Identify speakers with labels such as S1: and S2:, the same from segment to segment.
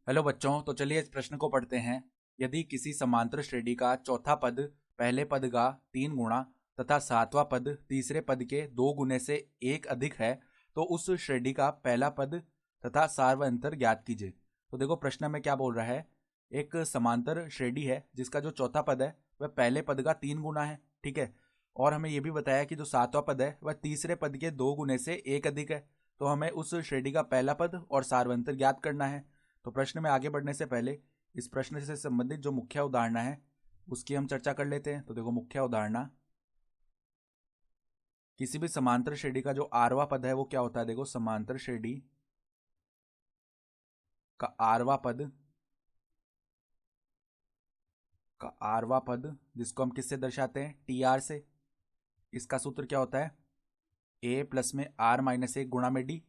S1: Hello बच्चों, तो चलिए इस प्रश्न को पढ़ते हैं। यदि किसी समांतर श्रेणी का चौथा पद पहले पद का 3 गुणा तथा सातवां पद तीसरे पद के 2 गुने से एक अधिक है, तो उस श्रेणी का पहला पद तथा सार्वअंतर ज्ञात कीजिए। तो देखो प्रश्न में क्या बोल रहा है। एक समांतर श्रेणी है जिसका जो चौथा पद है वह पहले पद का 3 गुना है, ठीक है। और हमें यह भी बताया कि जो सातवां पद है वह तीसरे पद के 2 गुने से एक अधिक है। तो हमें उस श्रेणी का पहला पद और सार्वअंतर ज्ञात करना है। तो प्रश्न में आगे बढ़ने से पहले इस प्रश्न से संबंधित जो मुख्य उदाहरण है उसकी हम चर्चा कर लेते हैं। तो देखो मुख्य उदाहरण, किसी भी समांतर श्रेणी का जो आरवा पद है वो क्या होता है। देखो समांतर श्रेणी का आरवा पद जिसको हम किससे दर्शाते हैं, टी आर से। इसका सूत्र क्या होता है, ए प्लस में आर माइनस एक गुणा में डी।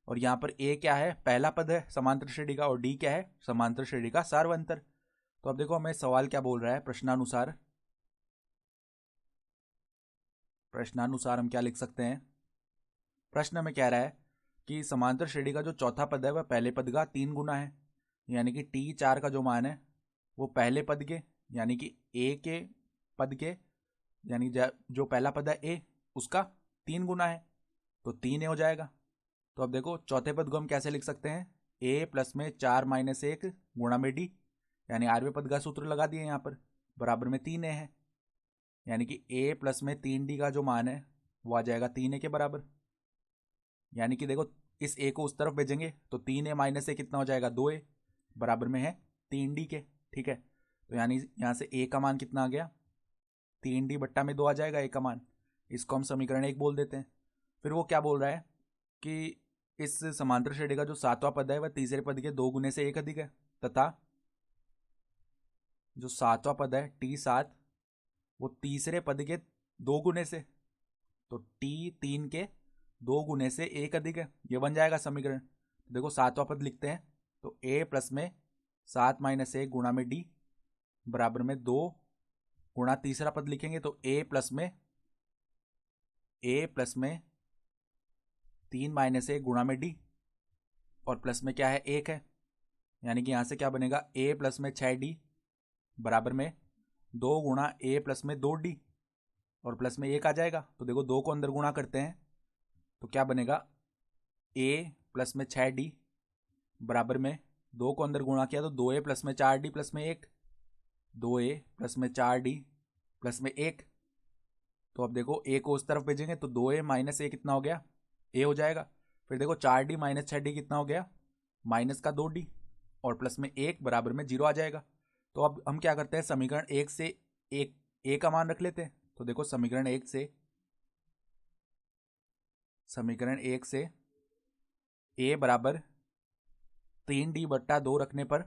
S1: और यहाँ पर ए क्या है, पहला पद है समांतर श्रेणी का, और डी क्या है, समांतर श्रेणी का सार्वअंतर। तो अब देखो हमें सवाल क्या बोल रहा है। प्रश्नानुसार हम क्या लिख सकते हैं। प्रश्न में कह रहा है कि समांतर श्रेणी का जो चौथा पद है वह पहले पद का 3 गुना है, यानी कि टी चार का जो मान है वो पहले पद के यानी कि ए के पद के, यानी जो पहला पद है ए उसका 3 गुना है, तो 3 ए हो जाएगा। तो अब देखो चौथे पद को हम कैसे लिख सकते हैं, ए प्लस में 4 - 1 गुणा में डी, यानी आरवें पद का सूत्र लगा दिए यहाँ पर, बराबर में 3 ए है। यानी कि ए प्लस में 3 डी का जो मान है वो आ जाएगा 3 ए के बराबर। यानी कि देखो इस ए को उस तरफ भेजेंगे तो 3 ए माइनस ए कितना हो जाएगा, 2 ए, बराबर में है 3 डी के, ठीक है। तो यानी यहाँ से ए का मान कितना आ गया, 3 डी बट्टा में 2 आ जाएगा ए का मान। इसको हम समीकरण 1 बोल देते हैं। फिर वो क्या बोल रहा है कि इस समांतर श्रेणी का जो सातवां पद है वह तीसरे पद के 2 गुने से एक अधिक है, तथा जो सातवां पद है टी सात वो तीसरे पद के 2 गुने से, तो टी 3 के 2 गुने से एक अधिक है। ये बन जाएगा समीकरण। तो देखो सातवां पद लिखते हैं, तो ए प्लस में 7 - 1 गुणा में डी बराबर में 2 गुणा तीसरा पद लिखेंगे तो ए प्लस में 3 - 1 गुणा में डी, और प्लस में क्या है, 1 है। यानी कि यहां से क्या बनेगा, ए प्लस में 6 डी बराबर में 2 गुणा ए प्लस में 2 डी, और प्लस में 1 आ जाएगा। तो देखो 2 को अंदर गुणा करते हैं तो क्या बनेगा, ए प्लस में 6 डी बराबर में 2 को अंदर गुणा किया तो 2 ए प्लस में 4 डी प्लस में 1, 2 ए प्लस में 4 डी प्लस में 1। तो अब देखो ए को उस तरफ भेजेंगे तो 2 ए माइनस ए कितना हो गया, ए हो जाएगा। फिर देखो 4 डी माइनस 6 डी कितना हो गया, माइनस का 2 डी, और प्लस में 1 बराबर में 0 आ जाएगा। तो अब हम क्या करते हैं, समीकरण 1 से एक ए का मान रख लेते हैं। तो देखो समीकरण 1 से ए बराबर 3D/2 रखने पर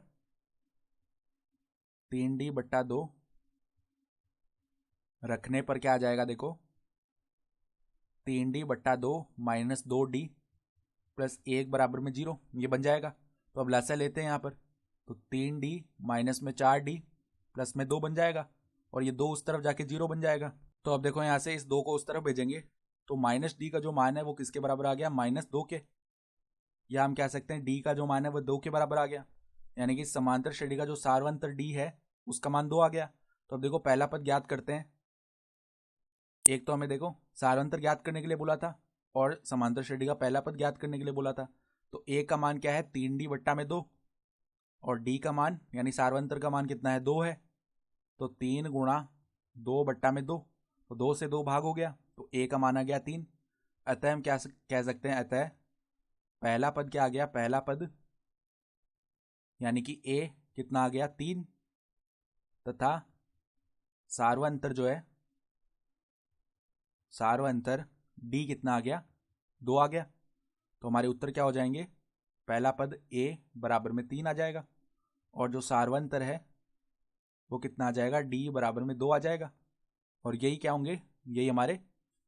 S1: 3D/2 रखने पर क्या आ जाएगा, देखो 3D/2 माइनस 2D प्लस 1 बराबर में 0, ये बन जाएगा। तो अब लसा लेते हैं यहाँ पर, तो 3D माइनस में 4D प्लस में 2 बन जाएगा, और ये 2 उस तरफ जाके 0 बन जाएगा। तो अब देखो यहाँ से इस 2 को उस तरफ भेजेंगे तो माइनस डी का जो मान है वो किसके बराबर आ गया, -2 के, या हम कह सकते हैं डी का जो मान है वो 2 के बराबर आ गया। यानी कि समांतर श्रेणी का जो सार्वंतर डी है उसका मान 2 आ गया। तो अब देखो पहला पद ज्ञात करते हैं। एक तो हमें देखो सार्वंतर ज्ञात करने के लिए बोला था और समांतर श्रेणी का पहला पद ज्ञात करने के लिए बोला था। तो ए का मान क्या है, 3D/2, और डी का मान यानी सार्वंतर का मान कितना है, 2 है। तो 3 गुणा 2/2, तो 2 से 2 भाग हो गया, तो ए का मान आ गया 3। अतः हम क्या कह सकते हैं, अतः पहला पद क्या आ गया, पहला पद यानी कि ए कितना आ गया, 3, तथा सार्वअंतर जो है, सार्वअंतर डी कितना आ गया, 2 आ गया। तो हमारे उत्तर क्या हो जाएंगे, पहला पद ए बराबर में 3 आ जाएगा, और जो सार्वअंतर है वो कितना आ जाएगा, डी बराबर में 2 आ जाएगा। और यही क्या होंगे, यही हमारे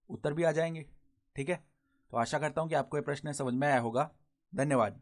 S1: उत्तर भी आ जाएंगे। ठीक है, तो आशा करता हूं कि आपको ये प्रश्न समझ में आया होगा। धन्यवाद।